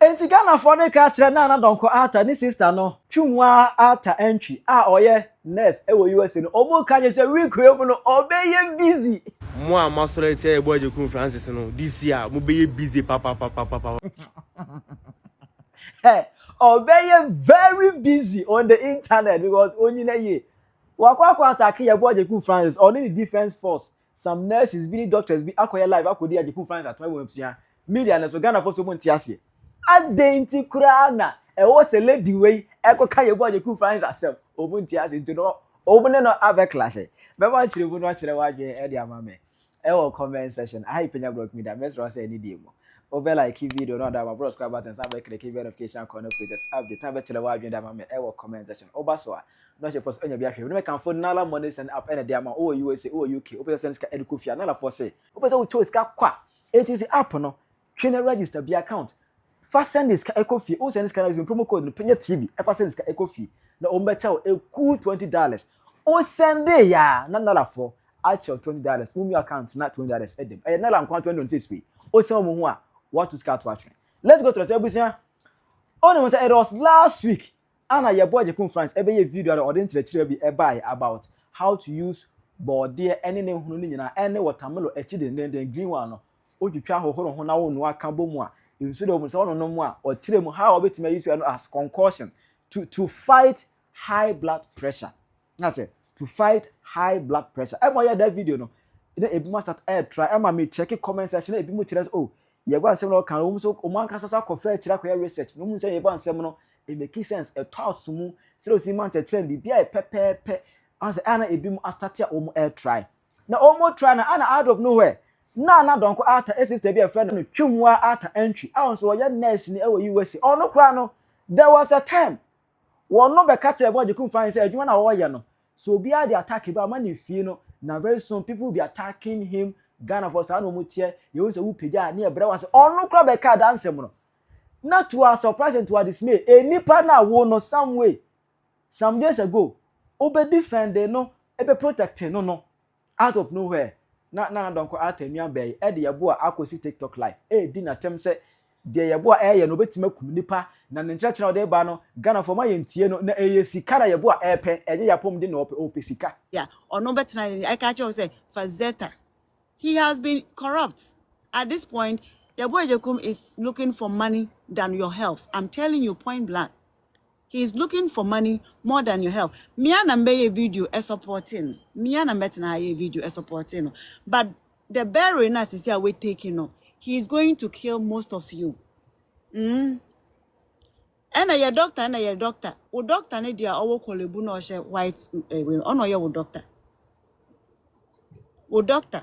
Enti Ghana for the catcher na donko ata ni sister no twunwa ata entry oye nurse e wo USA no omo ka je say week we no obeye busy mo amasore tie Yeboah Agyekum Francis no this year mo be busy papa. Hey, obeye very busy on the internet because only na ye wakwa attack Yeboah Agyekum Francis on the defense force some nurses be doctors be akoya live akodi Agyekum Francis atwa wo mpia media na so Ghana for so mo ntiase adenti kura na e wo se lady wey ekoka Yeboah Agyekum Francis asem obunti ase nti no obune no ave class be ma chire bu no chire waje e dia mame e wo comment section I PENYAH block media best run say any day mo over like video no da ma bros subscribe button say click verification corner pages update time be chire waje da mame e wo comment section oba so a no she for enya bia hwe no can for nala money send up ena dia ma o USA o UK o send ska eduko fia nala for say o say we choose ska kwa it is app no twene register bi account fa send this ecofi o send this kind of promo code no PENYAH TV e fa send this ecofi na o mbecha o cool $20 o send ya na dollar for actual $20 mumi account na $20 edem e na la nkwa 2026 we o send mo ho a what to start watching. Let's go to the ebusia o no say it was last week ana Yeboah Agyekum Francis e be ye video on the internet bi e buy about how to use body any ne hunu ni nyina any watermelon echi den green one no o twitwa hohoro ho na wo no aka bomu a instead of no more or tire mu how obetima use as concussion to fight high blood pressure. That's it. To fight high blood pressure. I want that video no. E bi must start try. I me check comment section e bi mu tire oh Yeboah ansem no kan o so o man kasa confirm tire ko research. No mu say Yeboah ansem no e make sense e to asumu say o si man tire bi bia e pepepe answer ana e bi mu start ya o air try. Na o mo try na ana out of nowhere na donko ata sister be a friend no twumwa ata entry so ya nurse ni e wo USA ono kra no there was a time won no be kata Yeboah Agyekum Francis adwuma na wo ye no so obi a dey attack ba ma na fie no na very soon people will be attacking him Ghana for sa no mutie ye wo se wo pija na e bre wan se ono kra be ka dance mo no na to our surprise and to our dismay enipa na wo no some way some days ago obe defend no e be protecting no out of nowhere na donko atemia be e de Yeboah akosi TikTok live di na tem se de Yeboah ye no betima kum nipa na ne nkyerɛkyerɛ ode ba no Ghana for ma yentie no na sika na Yeboah epe enye yapom de na ope sika yeah ono betena I catch you say Fazetta he has been corrupt at this point. Yeboah Agyekum is looking for money than your health. I'm telling you point blank. He is looking for money more than your health. Miana mbeye video is supporting. Miana metna a video is supporting. But the bearing us is here we taking no. He is going to kill most of you. And your doctor. O doctor ne dia owo kolebu no she white ono ye wo doctor. O doctor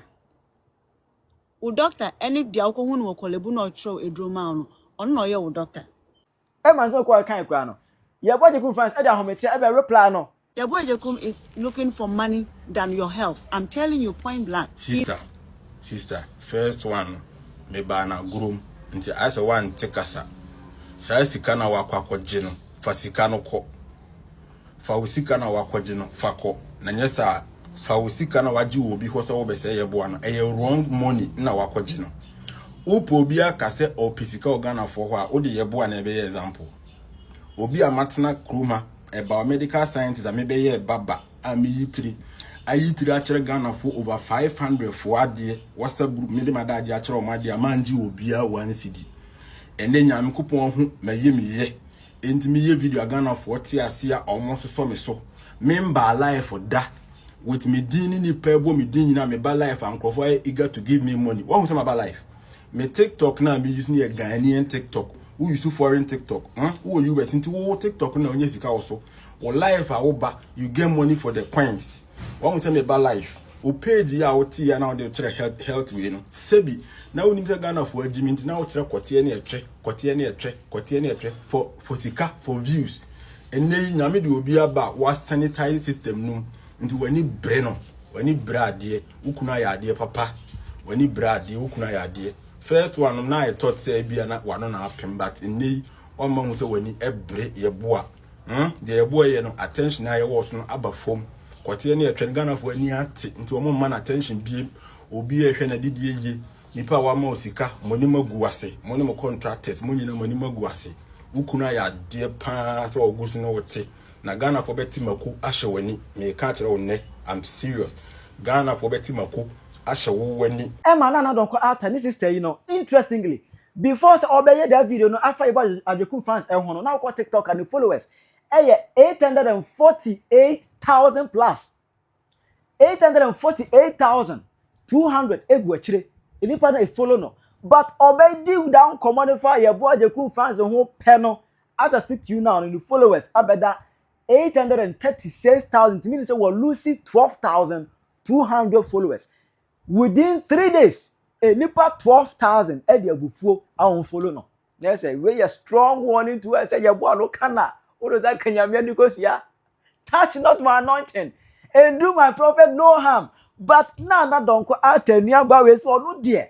any dia okohu no kolebu no throw edroma no. Ono ye wo doctor. E man so ko kan kra no Yeboah Agyekum Francis e da homete e be reply no Yeboah Agyekum is looking for money than your health. I'm telling you point blank. Sister, first one me ba na grum nti ase one tekasa sa sika na wakwakoje no fa sika no ko fa usika na wakwaje no fa ko na nyesa fa usika na waji obi ho so wo be se Yeboah no e wrong money na wakwaje no upo obi aka se opisika Ghana for ho a wo de Yeboah na be example obi amatena kruma a biomedical scientist a maybe ye baba ayitri akere Ghana for over 500 for ade WhatsApp group me de madade akere o made amanji obi a 1 CD ene nyame kupon ho maye miye enti miye video Ghana for ti ase a almost so me so member life da with me dini ni pebo me dini na me ba life and crofo eager to give me money what want about life me TikTok na me use ni a Ghanaian TikTok who use foreign TikTok who you bet into TikTok na onye sika also or life awoba you get money for the coins what want me about life o page ya o ti ya na dey try health we no sebi na woni say Ghana for agreement na o try kote na etwe for sika for views enne nyame de obi aba wa sanitize system no into wani bre no wani brade ukuna ya ade papa wani brade ukuna ya ade first one na I thought say bia na wano na apem but enne o ma hu say wani ebre Yeboah the Yeboah ye no attention na ye was no aba fom kote na etwe Ghana for ani ate nti o mo man attention bi obi ehwe na didie ye nipa wa ma osika money magu ase money mo contractors money na money magu ase ukuna ya de pa so ogusu no wote na Ghana for beti mako ahye wani me ka kire wonne I'm serious Ghana for beti mako ahye wo wani Emma na don ko ata ni sister you know interestingly before say obeye that video no after Yeboah Agyekum Francis ho no now ko TikTok and the followers 848,000 plus 848,200 egu achire enipa na follow no but obey dig down commodify Yeboah Agyekum Francis ho pe no as I speak to you now in the followers abeda 836,000 means say we losing 12,200 followers within 3 days enipa 12,000 e dey abufuo awon follow no yes say we a strong warning to us say Yeboah lo kana what does that kanyamia nikosia touch not my anointing and do my prophet no harm but now na don ko atania gba we so no de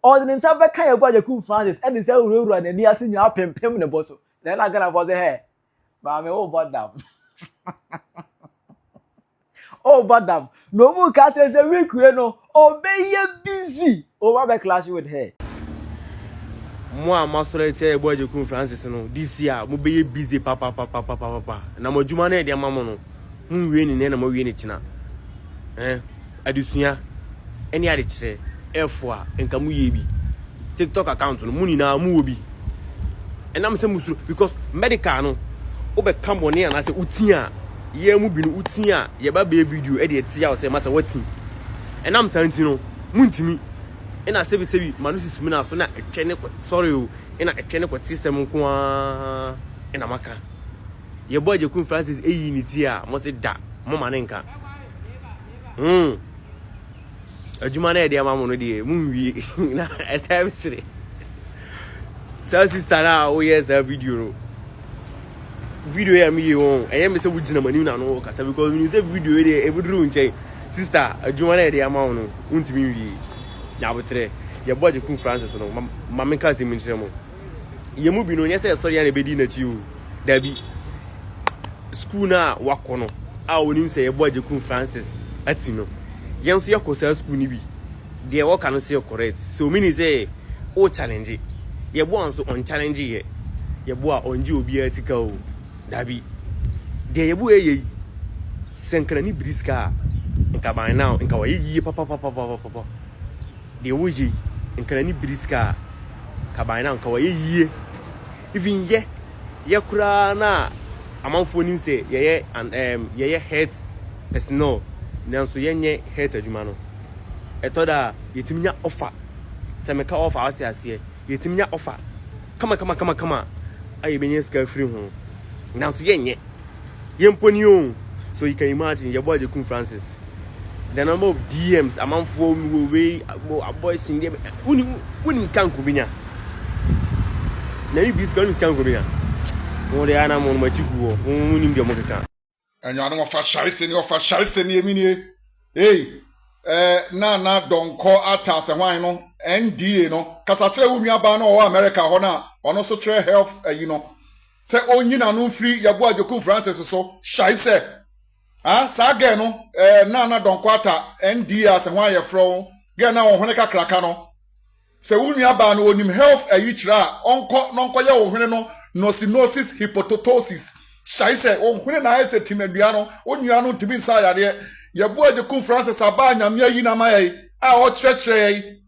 or the nsa be kan Yeboah Agyekum Francis and say ururu na ni ase nya pempem ne boso then I gonna for the hair but me oh but them oh but them no mu ka tell say we kure no obey busy over be clash with her Moi masole tie Yeboah Agyekum Francis no this year mo be busy papa na mo djuma na e de mamo no mu wie ni na mo wie ni tina adusua eni ade kire efo enka mu ye bi TikTok account no mu ni na mu obi enam se musuru because medical no obe kambone na se utia ye mu bi no utia ye ba be video e de tia o se masa wati enam santi no mu ntimi ena sebi manusi sumina so na etwene ko sorry o ena etwene ko tisem nko a ena maka Yeboah Agyekum Francis eyi ni ti a mo se da mo ma ne nka adwuma na e de ama mo no de mu wie na service sa sister na o yes a video ya mi ye won eye me se wugina mani na no kasa because when you say video e de e buduru nche sister adwuma na e de ama mo no untimi wie yabotre Yeboah Agyekum Francis no mama nka se mintre mo ye mu bi no nya se sorry na bedi na chi o dabi school na wakono a onim se Yeboah Agyekum Francis ati no yen so yakosa school ni bi de work no say correct so mean say o challenge Yeboah so on challenge ye Yeboah onji obi asika o dabi de Yeboah ye senkra ni briska nka ban now nka wa yi papa de woji nka ni briska ka ban now nka wa yi even ye kura na amanfo nim say ye head personal nanso yenye head adwuma no etoda yetiminya offer se meka offer ati ase yetiminya offer kama ayi benye ska free ho nanso yenye yemponi o so you can imagine Yeboah Agyekum Francis the number of DMs amanfo we boys in there unim scan ko binya na you be scan ko binya mo de ana mo machigu o unim de mo keka anya no fa share ni emi ni na donko ata se hwan no NDA no kasa kire wu nuaba na o America ho na ono so kire health you know se onyina no free Yeboah Agyekum Francis so shai se sa ge no na donko ata NDA se hwan ye fro ge na wo hone kakraka no se wu nuaba no onim health kira onko ye wo hone no nosis hepatotosis shai se hone na ese timedua no onua no tibi nsa yade Yeboah Agyekum Francis abanya me yi na maye a o chekere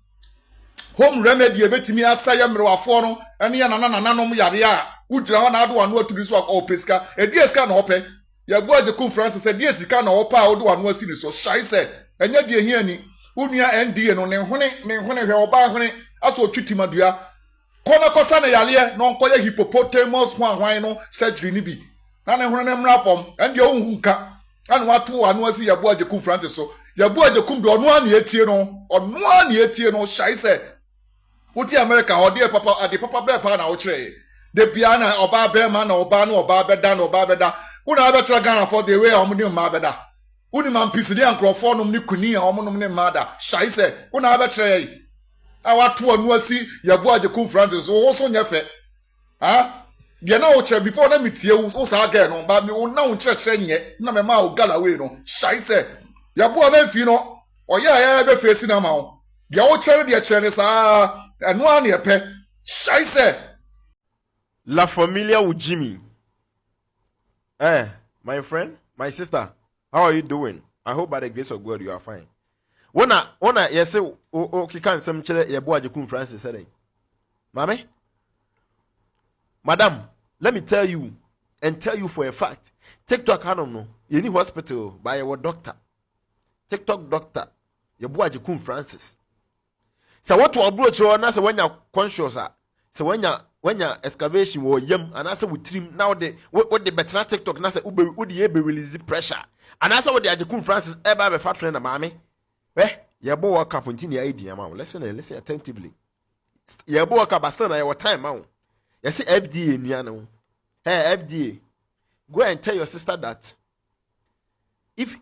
home remedy ebetimi asaye mrewafo no ene ya nananom yare a ugira ho na ado wano aturi so o peska edieska na ope Yeboah Agyekum Francis edieska na opa a odo wano asini so shai se enya die hia ni unua NDA no ne hone hwe oba hone aso otwitimadua kona kosa na yale no nkoye hippopotamus hwan no surgery ni bi na ne hone ne mrapom ende ohun nka anu watu anu asi Yeboah Agyekum Francis so Yeboah Agyekum do onu ani etie no shai se uti America ode papa be pa na wo kire de bia na oba be ma na oba beda una be tra Ghana for the way omni ma beda uni man pisidi ankrofo nom ni kuni a omnom ne ma da shai se una be kire a watu anu asi Yeboah Agyekum Francis so so nyefe de na o kire before na metie wo sa ga no ba me na wo kire nye na me ma o gala we no shai se Yeboah na fi no oya be face na ma o dia wo chere dia chere sa eno an ye pe shai say La familia with Jimmy. My friend, my sister, how are you doing? I hope by the grace of God you are fine. Ona yes o kikan some chele Yeboah Agyekum Francis said. Mame? Madam, let me tell you and tell you for a fact. TikTok I don't know. You need hospital by your doctor. TikTok doctor Yeboah Agyekum Francis. So what to approach you na say when you conscious so when you excavation or yam and answer with trim now the what the better TikTok na say would the release pressure and answer what the Agyekum Francis ever be fat friend of mommy. Yeboah Agyekum continue idea ma. Listen attentively. Yeboah Agyekum basta na your time ma. You see FDA niano. Hey FDA, go and tell your sister that if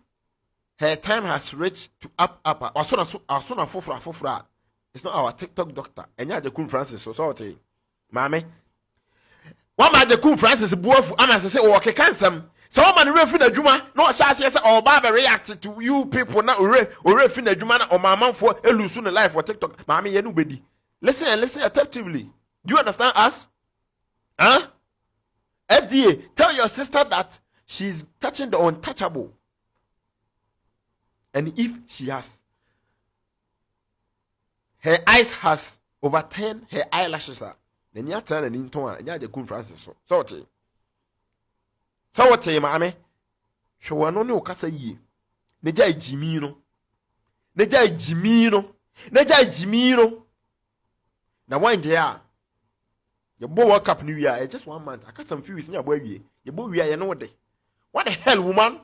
her time has reached to up as soon as fufra, it's not our TikTok doctor. Enya Agyekum Francis society. Mame. What ma Agyekum Francis buafu ama say o kekansam. So man refi na dwuma no sha say o ba react to you people na o refi na dwuma na o mamanfo elusu na life for TikTok. Mame ye no bedi. Listen attentively. Do you understand us? Huh? FDA, tell your sister that she's touching the untouchable. And if she has, her eyes has overturned her eyelashes, then you are turning into one. You are Agyekum Francis. So what you mame? She will not know kasa ye. Neja Jimino. Now one day. Yeboah Agyekum New Year, just 1 month. I got some few weeks in your boy. Yeboah, you know what the hell, woman?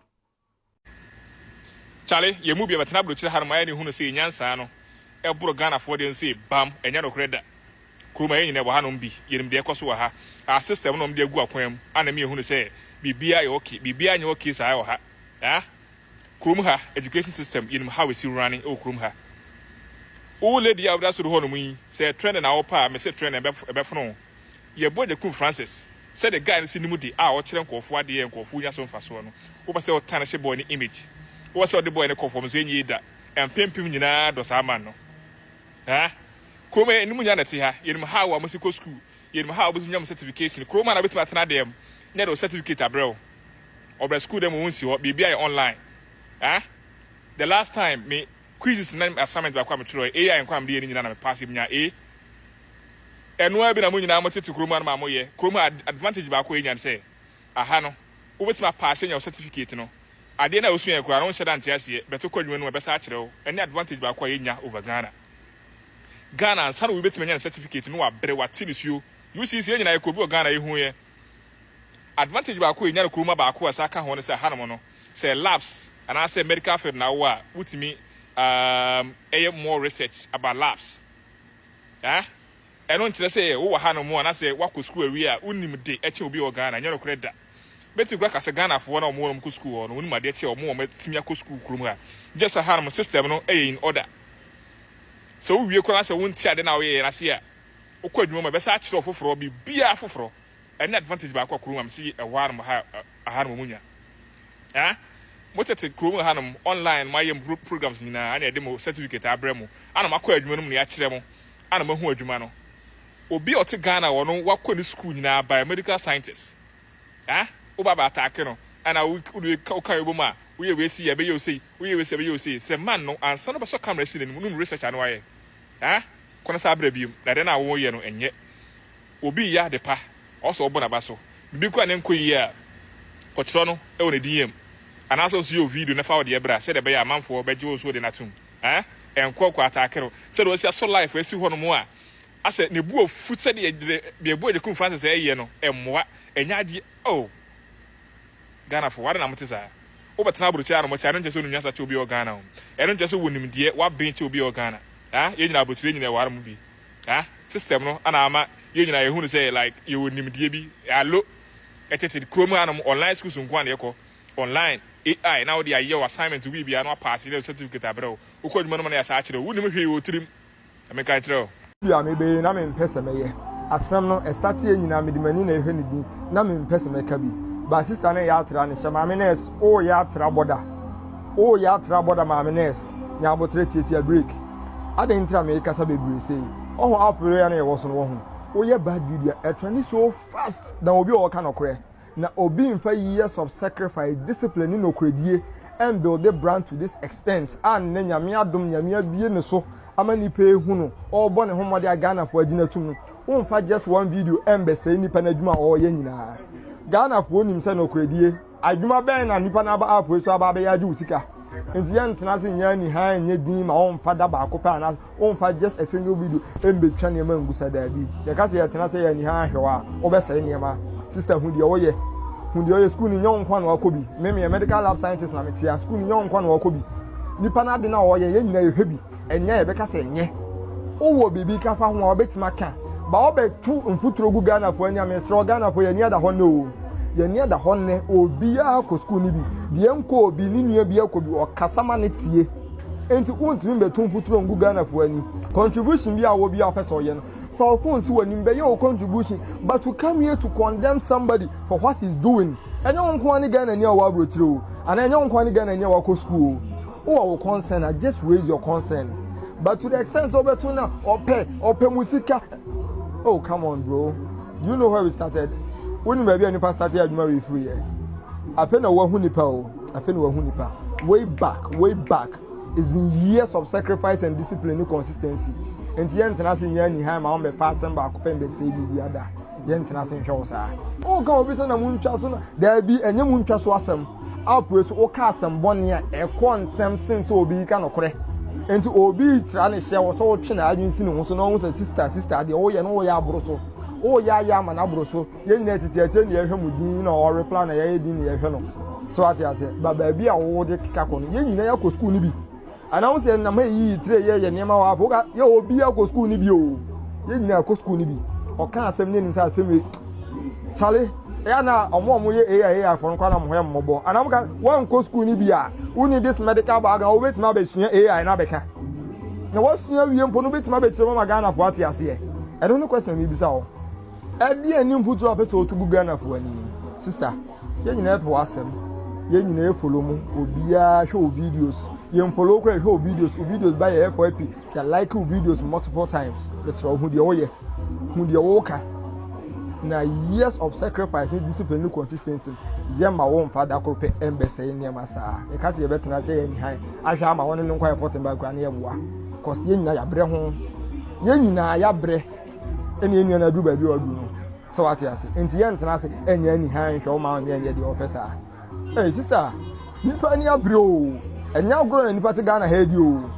Charlie, you move your tablet to Harmony who say Yansano, El Burgana for the say, Bam, and Yano Creda. Kruma in never Hanum be, Yim de Kosuaha, our sister on the Guaquem, and me who say, be okay, be behind your kiss, I or her. Ah? Krumha, education system, in how is he running, oh Krumha. Oh, lady, I would ask to Honumi, say, trend and our pa, may say trend and Befron. Yeboah Agyekum Francis said the guy in Sinimudi, our children call for the and Kofuya son Fasono, who was a tiny boy in the image. Who was the boy in the conformance in Yeda, and Pimpim Yina dos Amano. Ah? Croma and Munanatia, in how a musical school, in how was young certification, Croma with Matanadium, Nedo certificate abro. Or by school them won't see what BBI online. Ah? The last time me quizzes name assignment by Kwame Troy, AI and Kwame Dean in a passive near and no be na munyi na motete kroma na mamoye kroma advantage ba ko enyan say aha no wo betima pass your certificate no ade na osuan kura no hyeda ntia se beto kwadwuma no be sa akire wo ene advantage ba ko enya over Ghana ansa no wo betima nya certificate no wa bere wa tilisuo UCC enyina ekobi o Ghana ehu ye advantage ba ko enya kroma ba ko asa ka ho no say aha no no say labs and I say medical field na wo a wutimi more research about labs I don't say, oh, Hano, and I say, what could school we are, unim de, etch will be organ, and you're credit. Bet you work as a Ghana for one or more school, or one my dear or more Timia school cruma. Just a Hanum system, no A in order. So we cross a wound chat in our way, and I see a quid room, a best so for be beer for an advantage by Cockroom, see a warm Hanumunia. Ah? What's at a Krum Hanum online, my programs in a demo certificate, Abremo, and I'm a quid minimum, the Achemo, and I'm a Huajumano. Obi ote Ghana wono wakɔ school nyina biomedical scientist oba ba attack no ana we ka ebo ma we we see ebe you say say man no ansa no be so camera si no no research anu aye kono sa abra biom na de na wo ye no enye obi ya de pa also obo na ba so bibi kwa ne nko yi a kɔtro no e wo ne DM ana so you video na fa wo de ebra say de be ya manfo be je wo so de na tum enko kwa attack no say do so life we si ho no mo a ase ne bu ofu se de Yeboah Agyekum Francis eye no emmoa enyade Ghana for what na mutisa wo betena abrochi ano mo cha no nje no nyasa che obi o Ghana o eno nje so wonim de wa ben che obi o Ghana ye nyina abrochi nyina ware mu bi system no ana ama ye nyina ye hu no say like ye wonim de bi allo etete chrome ano online schools nko na yeko online AI now they are your assignment we be no pass the certificate abro wo ko dwuma no na ya sa akire wo nim hwe wo tirim ameka akire ya me be na me mpese meye asem no estati enyina me di mani na ehwe ni di na me mpese meka bi ba sister na ya atra ne shema me nurse ya atra boda ma me nurse nya abotre tieti a break adentra me kasa bebre say oh apre ya na ye wo so no wo ho ye bad video e trend so fast than obi o ka no kore na obi mfa years of sacrifice discipline no kredie and build the brand to this extent and na nyame adom nyame abie ne so ama nipa ehu no o bo ne homode Ghana fo agina tum no mfa just one video embe say nipa na adwuma o ye nyina Ghana fo nim say no kredie adwuma ben na nipa na ba apo so aba be ya ju sika nti yan tena se nya ni han nya din ma on fa da ba ko pa na on fa just a single video embe twa ne ma ngusa da bi ya ka se ya tena se ya ni han hwewa o be sai ne ma sister hu de oye school ni nyon kwa na wakobi me medical lab scientist na metia school ni nyon kwa na wakobi nipa na de na oye ye nyina ye hwebi enya ye be ka se enye owo bibi ka fa ho obetima ka ba obetu mfuturo gu Ghana fo anya me sro Ghana fo ye ni ada ho no ye ni ada ho ne obi a ko school ni bi de enko obi ni nua bi akobi o kasama ne tie enti untimi betu mfuturo gu Ghana fo ani contribution bi a wo bi a pese oye no for phones when you your contribution, but to come here to condemn somebody for what he's doing. And you don't want to get any our through, and I don't want to get any our school. Oh, our concern, I just raise your concern. But to the extent of it now, or pay musica. Oh, come on, bro. You know where we started. When maybe any pastor started marry free. I think no one hunipa. I think no one hunipa. Way back. It's been years of sacrifice and discipline and consistency. And the international yearning ham on the fast and back open the CD other. The international shows are. Oh, come over some moon chasson. There be a new moon chas awesome. Outwards or cast some 1 year a quantum since Obi can occur. And to Obi Tranisha was all chin. I didn't see no one a sister, the oh, ya no ya broso. Oh, ya yam and abroso. Yen net is your home with dinner or reply a din your hello. So I said, but baby, I will the cacon. Yen never school be. And I was saying, I may eat 3 years and Yama Boga, you be a school ni bio. You know, school ni bi. Or can't send inside semi. Charlie, Anna, or more AI from Kwanam Mobile. And I'm got one school ni bia. We need this medical bag, I'll wait my best AI and Abeka. Now, what's your young Ponubit my bed to Ghana for what you see? I don't know question me bizarre. At the end, you put your episode to Ghana for any sister. You never ask them. You never follow me, or be show videos. You follow show videos by FYP. You like videos multiple times. That's who the oye, who the walker. Now years of sacrifice, discipline, consistency. Yeah, my own father could pay embassy near my side. You can't see a better say anyhow. I shall my one and quite important by Ghanaian. Cause you know, ya bre home. You know, ya bre. Any union I do by you or do. So what you say? In the end, I say, any hand show my name the officer. Hey, sister, you pay any bro. And now grown and you Ghana head you.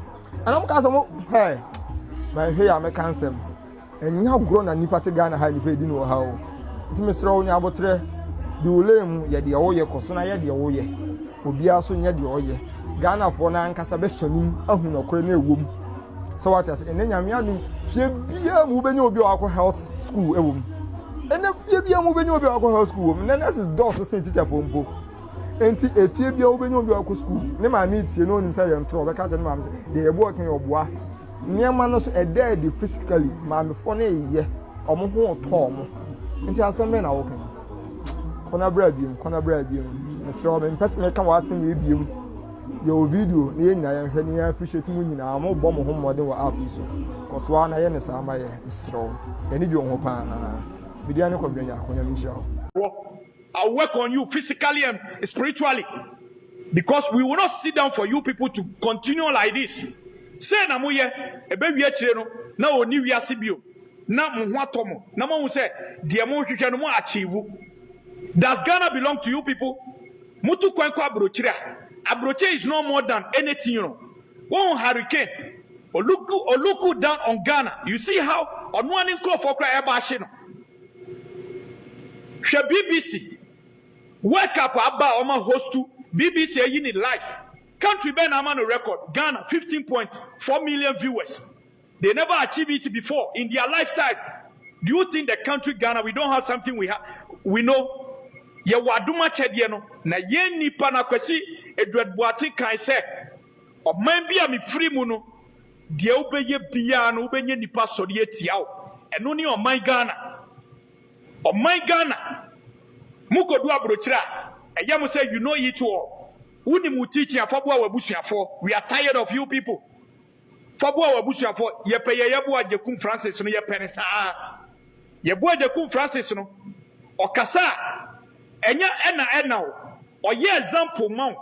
And I'm casting hey, my hair I'm a cancer. And now grown and you Ghana high you know how. It's Mr. Onya Botre. Do lame ya the oye cosona ya the oye. Ubia so ya the oye. Ghana for na Casabesson, a who no crane womb. So what I say, and then Yamian, she be a moving your health school a woman. And then she be a moving your health school, and then that's his daughter sent teacher for him. Enti efie bia obenye obi akọ school ne ma me tie no nim say yem tro be ka je ma me dey ebo kan oboa niam no so e dey physically ma me fo na eye omo ho to omo enti asem me na wo kan kona bra biem me so me pese me kan wa asem e biem your video ne nyina ya hwe ne ya appreciate mu nyina mo bo mo ho modern wa app so koso ana ye ne sa ma ye so eni di ho pa na bidia ne ko benya akonya mi sha. I'll work on you physically and spiritually. Because we will not sit down for you people to continue like this. Say na moye ebe wi akire no na oni wi ase bio na mo ho atomo na mo say de mo hwehwe no mo achieve. Does Ghana belong to you people? Mutu kwankwa abrochire. Abroche is no more than anything, you know. One hurricane Oluku down on Ghana. You see how on one call for cry eba she no. Hwe BBC wake up about Oma host to BBC in life. Country Ben Amano record. Ghana 15.4 million viewers. They never achieved it before in their lifetime. Do you think the country Ghana we don't have something we have? We know. Ye waduma chedieno na ye nipa na kwesi Edward Boati kan say o man bia me free mu no de obeye bia no obenye nipa sori etia o eno ni o man Ghana. O man Ghana mukodu abrochira eyam say you know it all. Uni mu teaching afabo abusuafo. We are tired of you people. Fabo Abusuafo, Yeboah Agyekum Francis, no Yepenisa. Yeboah Agyekum Francis, no, or Kasa, ena, or ye example, mount,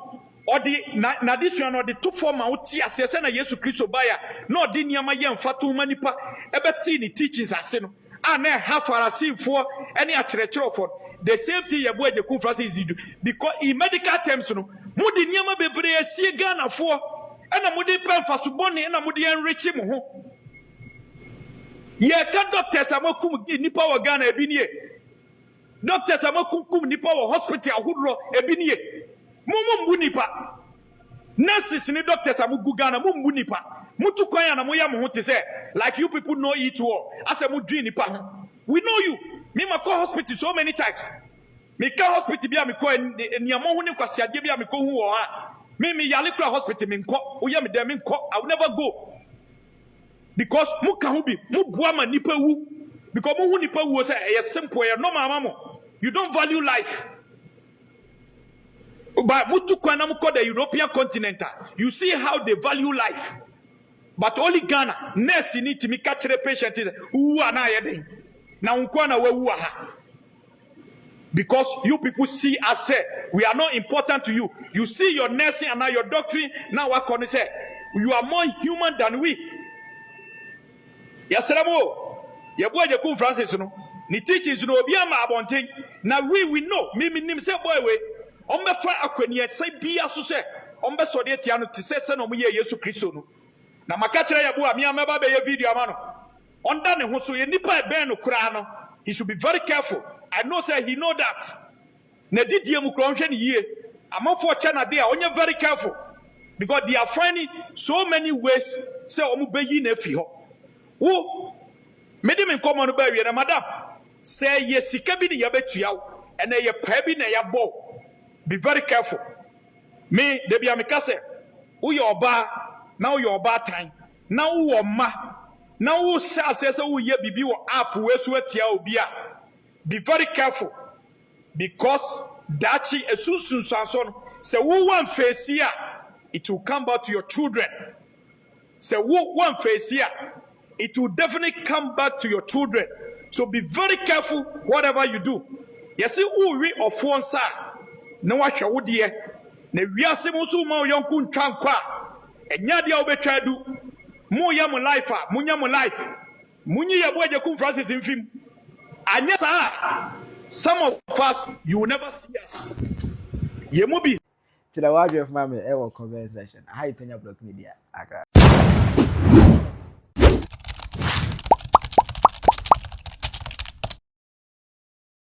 or the Nadisian or the two former Utia, Sesana Yesu Christo Baya, no Dinyama Yam Fatu Manipa, Ebertini teachings are seen. And then half a scene for any church for the same thing Yeboah Agyekum Francis is because in medical terms, no, Mudi Nyama Bebre, see Ghana for. And a mudi pen for suboni and a mudi enrich him. Ye can doctors amokum nipa wa Ghana ebinye. Doctors amokum nipa wa hospital hudro ebinye. Mumbu nipa. Nurses ni doctors amugu Ghana mumbu nipa. Mutu kwanya na moya mo te say like you people know it all. As a mudri nipa. We know you. Me ma call hospital so many times. Me call hospital bia me call niamo hu ni kwasi ade bia me ko hu wo ha. Me Yalikra hospital me nko oya me dem nko I will never go because mu ka hu bi mu buama nipa wu because mu hu nipa wu say e simple e normal mamo you don't value life but mu tu kwana mu ko the European continent you see how they value life but only Ghana nurse need to me catch the patient wu ana ye den na nko na wa wu ha. Because you people see us say we are not important to you. You see your nursing and now your doctrine. Now what can you say? You are more human than we. Yes, Ramo. Yeboah Agyekum Francis no. Ni teachings no obi ama abonten. Now we know. Me nim say boy we. Ombe fra akwani say bia so say. Ombe so de tia no te say no mo ye Yesu Kristo no. Na maka kire Yeboah me ameba be ye video ama no. Onda ne ho so ye nipa e ben no kura no. He should be very careful. I know say he know that. Na didie mu kronhwe ne yie. Amafo chana there onye very careful because they are finding so many ways say omu beyi na fi ho. Wo me de me komo no ba wi na madam say ye sika bi ne ya betua wo ene ye pa bi na ya bo. Be very careful. Me de bia me ka say wo ye oba na wo ye oba tan na wo ma na wo say say wo ye bibi wo app we so atia obi a. Be very careful because dachi esusun sanson say who one face here it will come back to your children. Say who one face here it will definitely come back to your children. So be very careful whatever you do. You see who we of one side no what you die na wiase mo so ma yonku ntwa nkwa enya dia obetwa du mo ya mo life a munya mo life munyi Yeboah Agyekum Francis mfim. And yes, some of us, you will never see us. Yemubi. To the word of mammy, ever comment section. Hi, PENYAH Block Media.